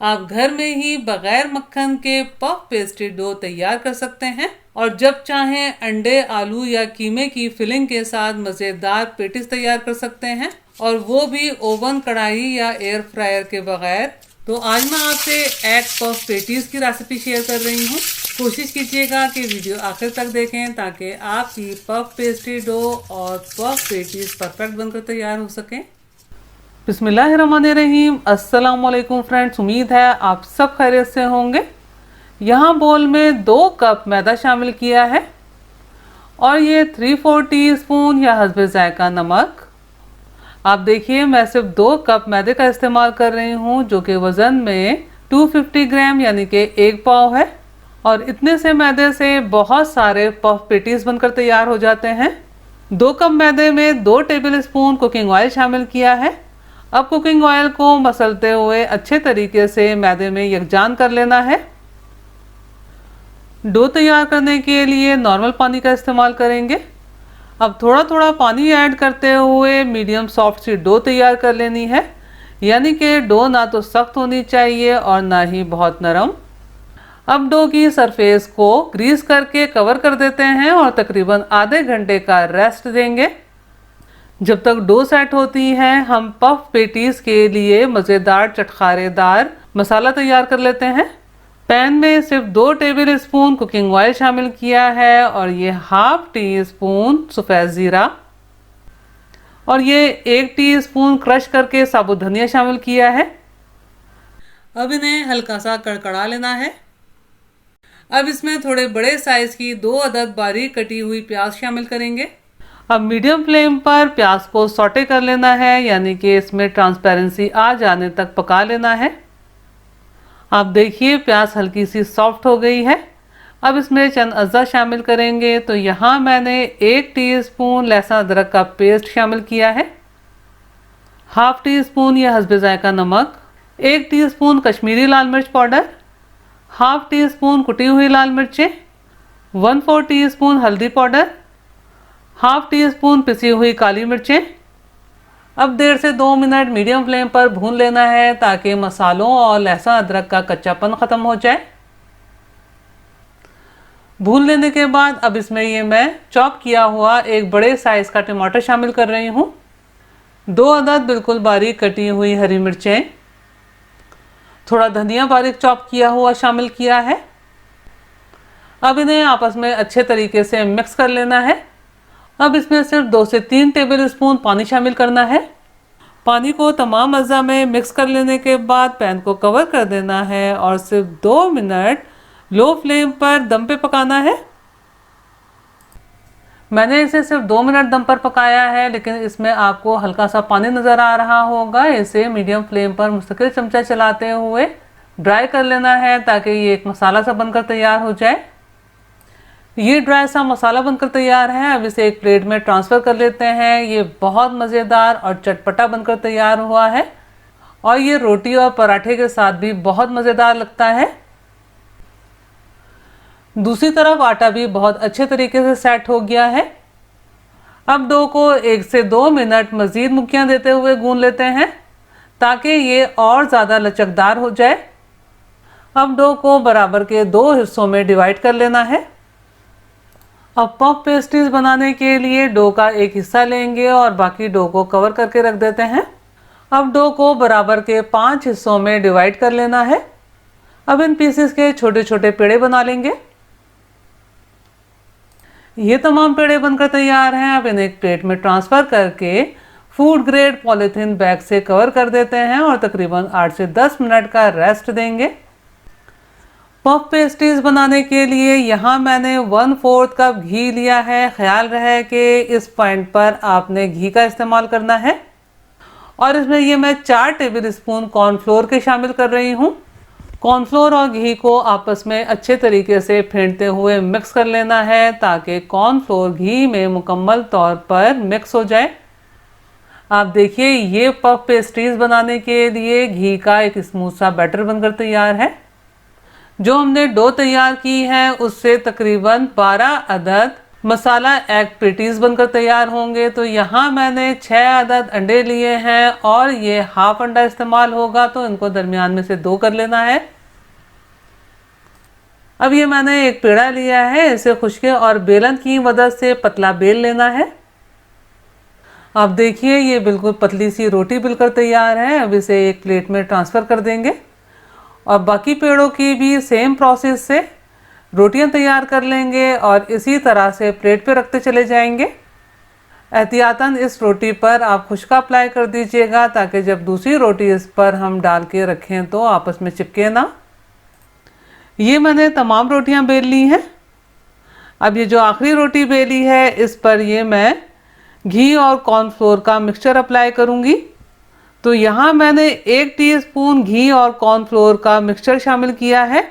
आप घर में ही बगैर मक्खन के पफ पेस्ट्री डो तैयार कर सकते हैं और जब चाहें अंडे, आलू या कीमे की फिलिंग के साथ मज़ेदार पेटिस तैयार कर सकते हैं, और वो भी ओवन, कढ़ाई या एयर फ्रायर के बगैर। तो आज मैं आपसे एग पफ पेटीज की रेसिपी शेयर कर रही हूँ। कोशिश कीजिएगा कि वीडियो आखिर तक देखें ताकि आपकी पफ पेस्ट्री डो और पफ पेटीज परफेक्ट बनकर तैयार हो सकें। बिस्मिल्लाहिर्रहमानिर्रहीम। अस्सलाम वालेकुम फ्रेंड्स, उम्मीद है आप सब खैरियत से होंगे। यहाँ बोल में 2 कप मैदा शामिल किया है और ये 3/4 टीस्पून या हस्बे जायका नमक। आप देखिए मैं सिर्फ 2 कप मैदे का इस्तेमाल कर रही हूँ जो कि वज़न में 250 ग्राम यानी कि 1 पाव है, और इतने से मैदे से बहुत सारे पफ पेटीज बनकर तैयार हो जाते हैं। 2 कप मैदे में 2 टेबल स्पून कुकिंग ऑयल शामिल किया है। अब कुकिंग ऑयल को मसलते हुए अच्छे तरीके से मैदे में यकजान कर लेना है। डो तैयार करने के लिए नॉर्मल पानी का इस्तेमाल करेंगे। अब थोड़ा थोड़ा पानी ऐड करते हुए मीडियम सॉफ्ट सी डो तैयार कर लेनी है, यानी कि डो ना तो सख्त होनी चाहिए और ना ही बहुत नरम। अब डो की सरफेस को ग्रीस करके कवर कर देते हैं और तकरीबन आधे घंटे का रेस्ट देंगे। जब तक डो सेट होती है हम पफ पेटीज के लिए मज़ेदार चटखारेदार मसाला तैयार कर लेते हैं। पैन में सिर्फ 2 टेबल स्पून कुकिंग ऑयल शामिल किया है और ये 1/2 टीस्पून सफ़ेद ज़ीरा और ये 1 टीस्पून क्रश करके साबुत धनिया शामिल किया है। अब इन्हें हल्का सा कड़कड़ा लेना है। अब इसमें थोड़े बड़े साइज की 2 अदद बारीक कटी हुई प्याज शामिल करेंगे। अब मीडियम फ्लेम पर प्याज को सौटे कर लेना है, यानी कि इसमें ट्रांसपेरेंसी आ जाने तक पका लेना है। आप देखिए प्याज हल्की सी सॉफ्ट हो गई है। अब इसमें चंद अज़ा शामिल करेंगे। तो यहाँ मैंने 1 टीस्पून लहसुन अदरक का पेस्ट शामिल किया है, 1/2 टीस्पून या हस्बे जायका नमक, 1 टीस्पून कश्मीरी लाल मिर्च पाउडर, 1/2 टीस्पून कुटी हुई लाल मिर्चें, 1/4 टीस्पून हल्दी पाउडर, 1/2 टीस्पून पिसी हुई काली मिर्चें। अब 1.5 से 2 मिनट मीडियम फ्लेम पर भून लेना है ताकि मसालों और लहसुन अदरक का कच्चापन ख़त्म हो जाए। भून लेने के बाद अब इसमें ये मैं चॉप किया हुआ एक बड़े साइज़ का टमाटर शामिल कर रही हूँ, 2 अदद बिल्कुल बारीक कटी हुई हरी मिर्चें, थोड़ा धनिया बारीक चॉप किया हुआ शामिल किया है। अब इन्हें आपस में अच्छे तरीके से मिक्स कर लेना है। अब इसमें सिर्फ 2 से 3 टेबल स्पून पानी शामिल करना है। पानी को तमाम अज़्ज़ा में मिक्स कर लेने के बाद पैन को कवर कर देना है और सिर्फ 2 मिनट लो फ्लेम पर दम पे पकाना है। मैंने इसे सिर्फ 2 मिनट दम पर पकाया है, लेकिन इसमें आपको हल्का सा पानी नज़र आ रहा होगा। इसे मीडियम फ्लेम पर मुस्तकिल चमचा चलाते हुए ड्राई कर लेना है ताकि ये एक मसाला सा बनकर तैयार हो जाए। ये ड्राई सा मसाला बनकर तैयार है। अब इसे एक प्लेट में ट्रांसफ़र कर लेते हैं। ये बहुत मज़ेदार और चटपटा बनकर तैयार हुआ है और ये रोटी और पराठे के साथ भी बहुत मज़ेदार लगता है। दूसरी तरफ आटा भी बहुत अच्छे तरीके से सेट हो गया है। अब डो को 1 से 2 मिनट मज़ीद मुक्कियाँ देते हुए गूंद लेते हैं ताकि ये और ज़्यादा लचकदार हो जाए। अब डो को बराबर के 2 हिस्सों में डिवाइड कर लेना है। अब पफ पेस्ट्रीज बनाने के लिए डो का एक हिस्सा लेंगे और बाकी डो को कवर करके रख देते हैं। अब डो को बराबर के 5 हिस्सों में डिवाइड कर लेना है। अब इन पीसेस के छोटे छोटे पेड़े बना लेंगे। ये तमाम पेड़े बनकर तैयार हैं। अब इन्हें एक प्लेट में ट्रांसफ़र करके फूड ग्रेड पॉलीथीन बैग से कवर कर देते हैं और तकरीबन 8 से 10 मिनट का रेस्ट देंगे। पफ पेस्ट्रीज बनाने के लिए यहाँ मैंने 1/4 कप घी लिया है। ख्याल रहे कि इस पॉइंट पर आपने घी का इस्तेमाल करना है। और इसमें ये मैं 4 टेबल स्पून कॉर्नफ्लोर के शामिल कर रही हूँ। कॉर्नफ्लोर और घी को आपस में अच्छे तरीके से फेंटते हुए मिक्स कर लेना है ताकि कॉर्नफ्लोर घी में मुकम्मल तौर पर मिक्स हो जाए। आप देखिए ये पफ पेस्ट्रीज बनाने के लिए घी का एक स्मूथ सा बैटर बनकर तैयार है। जो हमने डो तैयार की है उससे तकरीबन 12 अदद मसाला एग पेटीज बनकर तैयार होंगे। तो यहाँ मैंने 6 अदद अंडे लिए हैं और ये हाफ अंडा इस्तेमाल होगा, तो इनको दरमियान में से 2 कर लेना है। अब ये मैंने एक पेड़ा लिया है, इसे खुश्के और बेलन की मदद से पतला बेल लेना है। अब देखिए ये बिल्कुल पतली सी रोटी बिलकर तैयार है। अब इसे एक प्लेट में ट्रांसफ़र कर देंगे और बाकी पेड़ों की भी सेम प्रोसेस से रोटियां तैयार कर लेंगे और इसी तरह से प्लेट पे रखते चले जाएंगे। एहतियातन इस रोटी पर आप खुश्का अप्लाई कर दीजिएगा ताकि जब दूसरी रोटी इस पर हम डाल के रखें तो आपस में चिपके ना। ये मैंने तमाम रोटियां बेल ली हैं। अब ये जो आखिरी रोटी बेली है इस पर ये मैं घी और कॉर्नफ्लोर का मिक्सचर अप्लाई करूंगी। तो यहाँ मैंने 1 टीस्पून घी और कॉर्नफ्लोर का मिक्सचर शामिल किया है।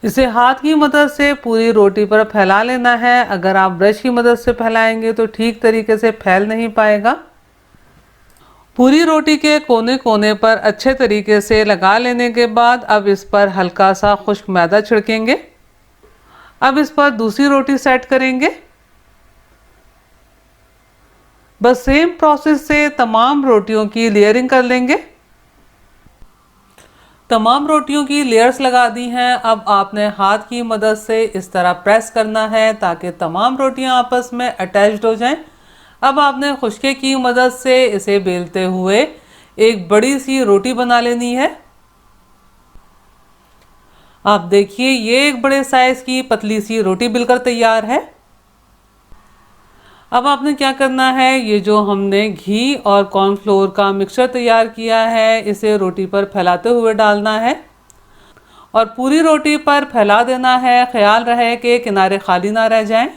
इसे हाथ की मदद से पूरी रोटी पर फैला लेना है। अगर आप ब्रश की मदद से फैलाएंगे तो ठीक तरीके से फैल नहीं पाएगा। पूरी रोटी के कोने कोने पर अच्छे तरीके से लगा लेने के बाद अब इस पर हल्का सा खुश्क मैदा छिड़केंगे। अब इस पर दूसरी रोटी सेट करेंगे। बस सेम प्रोसेस से तमाम रोटियों की लेयरिंग कर लेंगे। तमाम रोटियों की लेयर्स लगा दी हैं। अब आपने हाथ की मदद से इस तरह प्रेस करना है ताकि तमाम रोटियां आपस में अटैच्ड हो जाएं। अब आपने खुश्के की मदद से इसे बेलते हुए एक बड़ी सी रोटी बना लेनी है। आप देखिए ये एक बड़े साइज की पतली सी रोटी बिलकर तैयार है। अब आपने क्या करना है, ये जो हमने घी और कॉर्नफ्लोर का मिक्सचर तैयार किया है इसे रोटी पर फैलाते हुए डालना है और पूरी रोटी पर फैला देना है। ख्याल रहे कि किनारे खाली ना रह जाएं।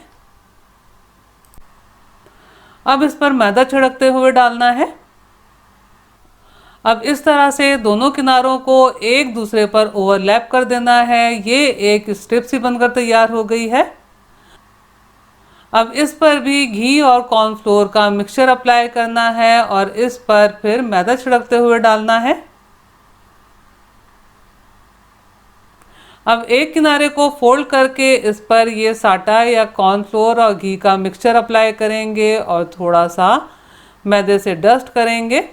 अब इस पर मैदा छिड़कते हुए डालना है। अब इस तरह से दोनों किनारों को एक दूसरे पर ओवरलैप कर देना है। ये एक स्ट्रिप सी बनकर तैयार हो गई है। अब इस पर भी घी और कॉर्नफ्लोर का मिक्सचर अप्लाई करना है और इस पर फिर मैदा छिड़कते हुए डालना है। अब एक किनारे को फोल्ड करके इस पर ये साटा या कॉर्नफ्लोर और घी का मिक्सचर अप्लाई करेंगे और थोड़ा सा मैदे से डस्ट करेंगे।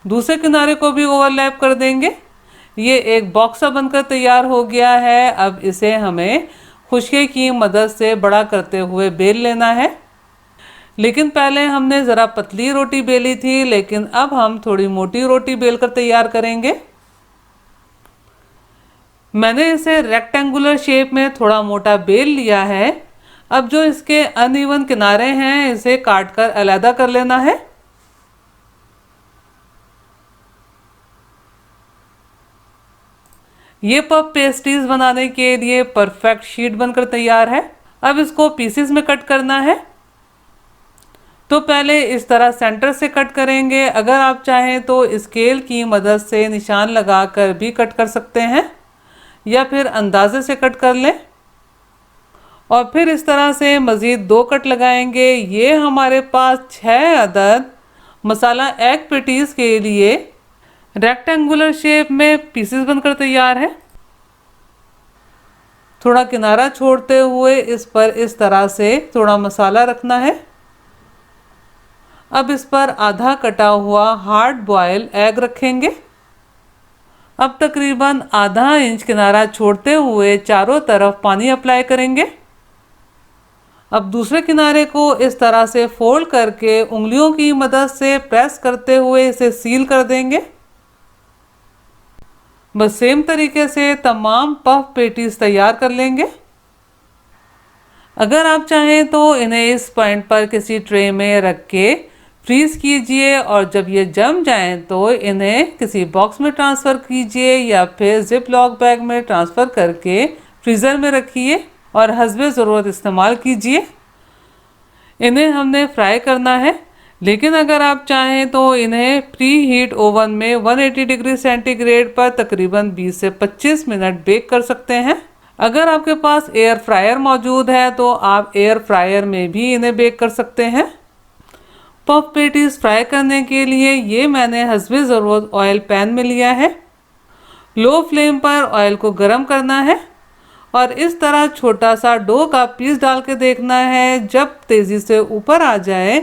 दूसरे किनारे को भी ओवरलैप कर देंगे। ये एक बॉक्स सा बनकर तैयार हो गया है। अब इसे हमें खुश्के की मदद से बड़ा करते हुए बेल लेना है। लेकिन पहले हमने ज़रा पतली रोटी बेली थी, लेकिन अब हम थोड़ी मोटी रोटी बेलकर तैयार करेंगे। मैंने इसे रेक्टेंगुलर शेप में थोड़ा मोटा बेल लिया है। अब जो इसके अनइवन किनारे हैं इसे काट कर अलग कर लेना है। ये पफ पेस्ट्रीज बनाने के लिए परफेक्ट शीट बनकर तैयार है। अब इसको पीसेस में कट करना है। तो पहले इस तरह सेंटर से कट करेंगे। अगर आप चाहें तो स्केल की मदद से निशान लगाकर भी कट कर सकते हैं या फिर अंदाजे से कट कर लें और फिर इस तरह से मज़ीद 2 कट लगाएंगे। ये हमारे पास 6 अदद मसाला एग पेटीज के लिए रेक्टेंगुलर शेप में पीसेस बनकर तैयार है। थोड़ा किनारा छोड़ते हुए इस पर इस तरह से थोड़ा मसाला रखना है। अब इस पर आधा कटा हुआ हार्ड बॉयल एग रखेंगे। अब तकरीबन आधा इंच किनारा छोड़ते हुए चारों तरफ पानी अप्लाई करेंगे। अब दूसरे किनारे को इस तरह से फोल्ड करके उंगलियों की मदद से प्रेस करते हुए इसे सील कर देंगे। बस सेम तरीके से तमाम पफ पेटीज तैयार कर लेंगे। अगर आप चाहें तो इन्हें इस पॉइंट पर किसी ट्रे में रख के फ्रीज कीजिए और जब ये जम जाएं तो इन्हें किसी बॉक्स में ट्रांसफ़र कीजिए या फिर जिप लॉक बैग में ट्रांसफ़र करके फ्रीज़र में रखिए और हस्बे ज़रूरत इस्तेमाल कीजिए। इन्हें हमने फ्राई करना है, लेकिन अगर आप चाहें तो इन्हें प्री हीट ओवन में 180 डिग्री सेंटीग्रेड पर तकरीबन 20 से 25 मिनट बेक कर सकते हैं। अगर आपके पास एयर फ्रायर मौजूद है तो आप एयर फ्रायर में भी इन्हें बेक कर सकते हैं। पफ पेटीज फ्राई करने के लिए ये मैंने हस्बे ज़रूरत ऑयल पैन में लिया है। लो फ्लेम पर ऑयल को गर्म करना है और इस तरह छोटा सा डो का पीस डाल के देखना है। जब तेज़ी से ऊपर आ जाए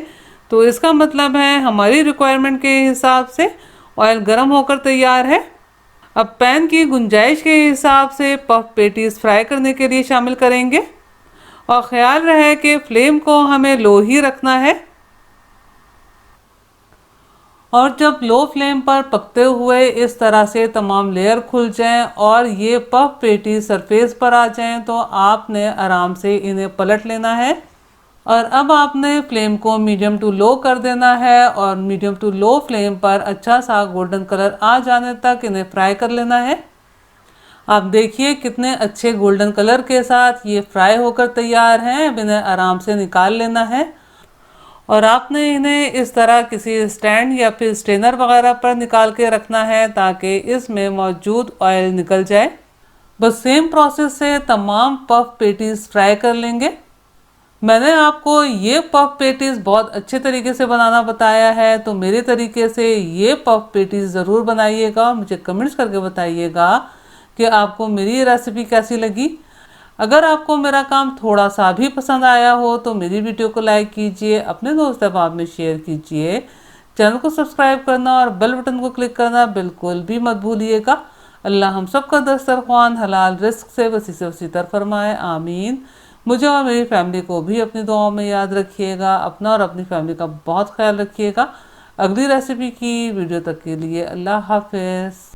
तो इसका मतलब है हमारी रिक्वायरमेंट के हिसाब से ऑयल गर्म होकर तैयार है। अब पैन की गुंजाइश के हिसाब से पफ पेटीज फ्राई करने के लिए शामिल करेंगे और ख्याल रहे कि फ्लेम को हमें लो ही रखना है। और जब लो फ्लेम पर पकते हुए इस तरह से तमाम लेयर खुल जाएं और ये पफ पेटी सरफेस पर आ जाएं तो आपने आराम से इन्हें पलट लेना है। और अब आपने फ्लेम को मीडियम टू लो कर देना है और मीडियम टू लो फ्लेम पर अच्छा सा गोल्डन कलर आ जाने तक इन्हें फ्राई कर लेना है। आप देखिए कितने अच्छे गोल्डन कलर के साथ ये फ्राई होकर तैयार हैं। अब इन्हें आराम से निकाल लेना है और आपने इन्हें इस तरह किसी स्टैंड या फिर स्ट्रेनर वगैरह पर निकाल के रखना है ताकि इसमें मौजूद ऑयल निकल जाए। बस सेम प्रोसेस से तमाम पफ पेटीज फ्राई कर लेंगे। मैंने आपको ये पफ पेटीज बहुत अच्छे तरीके से बनाना बताया है, तो मेरे तरीके से ये पफ पेटीज ज़रूर बनाइएगा। मुझे कमेंट्स करके बताइएगा कि आपको मेरी ये रेसिपी कैसी लगी। अगर आपको मेरा काम थोड़ा सा भी पसंद आया हो तो मेरी वीडियो को लाइक कीजिए, अपने दोस्त अहबाब में शेयर कीजिए, चैनल को सब्सक्राइब करना और बेल बटन को क्लिक करना बिल्कुल भी मत भूलिएगा। अल्लाह हम सबका दस्तरख्वान हलाल रिस्क से वसी से वसी तर फरमाए, आमीन। मुझे और मेरी फैमिली को भी अपनी दुआओं में याद रखिएगा। अपना और अपनी फैमिली का बहुत ख्याल रखिएगा। अगली रेसिपी की वीडियो तक के लिए अल्लाह हाफिज़।